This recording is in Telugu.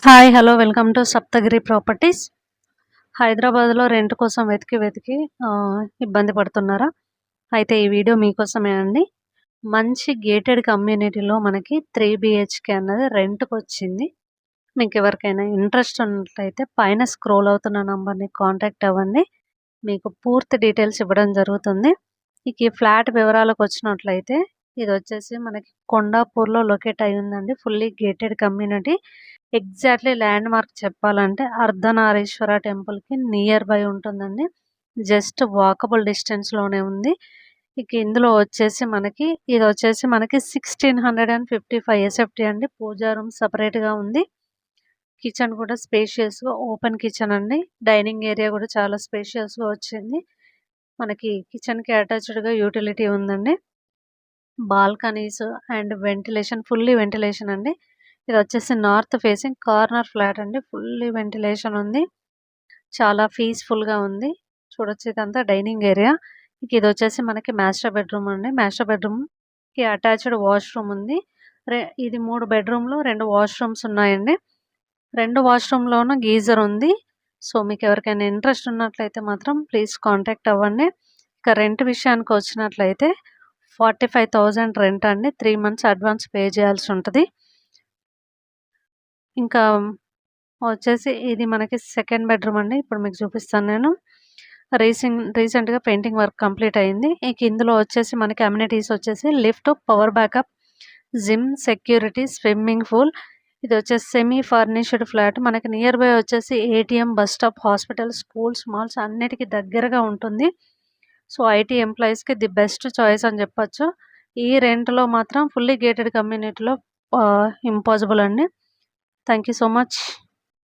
Hi hello welcome to Saptagiri properties. హైదరాబాద్లో రెంట్ కోసం వెతికి ఇబ్బంది పడుతున్నారా? అయితే ఈ వీడియో మీకోసమే అండి. మంచి గేటెడ్ కమ్యూనిటీలో మనకి 3 BHK అన్నది రెంట్కి వచ్చింది. మీకు ఎవరికైనా ఇంట్రెస్ట్ ఉన్నట్లయితే పైన స్క్రోల్ అవుతున్న నంబర్ని కాంటాక్ట్ అవ్వండి. మీకు పూర్తి డీటెయిల్స్ ఇవ్వడం జరుగుతుంది. ఇక ఈ ఫ్లాట్ వివరాలకు వచ్చినట్లయితే ఇది వచ్చేసి మనకి కొండాపూర్లో లొకేట్ అయి ఉందండి. Fully gated community. Exactly land mark చెప్పాలంటే అర్ధనారీశ్వర టెంపుల్కి నియర్ బై ఉంటుందండి. జస్ట్ వాకబుల్ డిస్టెన్స్లోనే ఉంది. ఇక ఇందులో వచ్చేసి ఇది వచ్చేసి మనకి 1655 SFT అండి. పూజా రూమ్ సపరేట్గా ఉంది. కిచెన్ కూడా స్పేషియస్గా ఓపెన్ కిచెన్ అండి. డైనింగ్ ఏరియా కూడా చాలా స్పేషియస్గా వచ్చింది. మనకి కిచెన్కి అటాచ్డ్గా యూటిలిటీ ఉందండి. Balconies and ventilation, fully ventilation అండి. ఇది వచ్చేసి నార్త్ ఫేసింగ్ కార్నర్ ఫ్లాట్ అండి. ఫుల్లీ వెంటిలేషన్ ఉంది. చాలా పీస్ఫుల్గా ఉంది. చూడొచ్చు, ఇదంతా డైనింగ్ ఏరియా. ఇక ఇది వచ్చేసి మనకి మాస్టర్ బెడ్రూమ్ అండి. మాస్టర్ బెడ్రూమ్కి అటాచ్డ్ వాష్రూమ్ ఉంది. ఇది 3 బెడ్రూమ్లు 2 వాష్రూమ్స్ ఉన్నాయండి. 2 వాష్రూమ్లోనూ గీజర్ ఉంది. సో మీకు ఎవరికైనా ఇంట్రెస్ట్ ఉన్నట్లయితే మాత్రం ప్లీజ్ కాంటాక్ట్ అవ్వండి. ఇక రెంట్ విషయానికి వచ్చినట్లయితే 45,000 రెంట్ అండి. 3 months అడ్వాన్స్ పే చేయాల్సి ఉంటుంది. ఇంకా వచ్చేసి ఇది మనకి సెకండ్ బెడ్రూమ్ అండి. ఇప్పుడు మీకు చూపిస్తాను నేను. రీసెంట్గా పెయింటింగ్ వర్క్ కంప్లీట్ అయింది. ఇక ఇందులో వచ్చేసి మనకి అమ్యూనిటీస్ వచ్చేసి lift, power backup, gym, security, swimming pool. ఇది వచ్చేసి సెమీ ఫర్నిష్డ్ ఫ్లాట్. మనకి నియర్ బై వచ్చేసి ATM, bus stop, hospital, schools, malls అన్నిటికీ దగ్గరగా ఉంటుంది. సో ఐటీ ఎంప్లాయీస్కి ది బెస్ట్ చాయిస్ అని చెప్పచ్చు. ఈ రెంట్లో మాత్రం ఫుల్లీ గేటెడ్ కమ్యూనిటీలో ఇంపాసిబుల్ అండి. Thank you so much.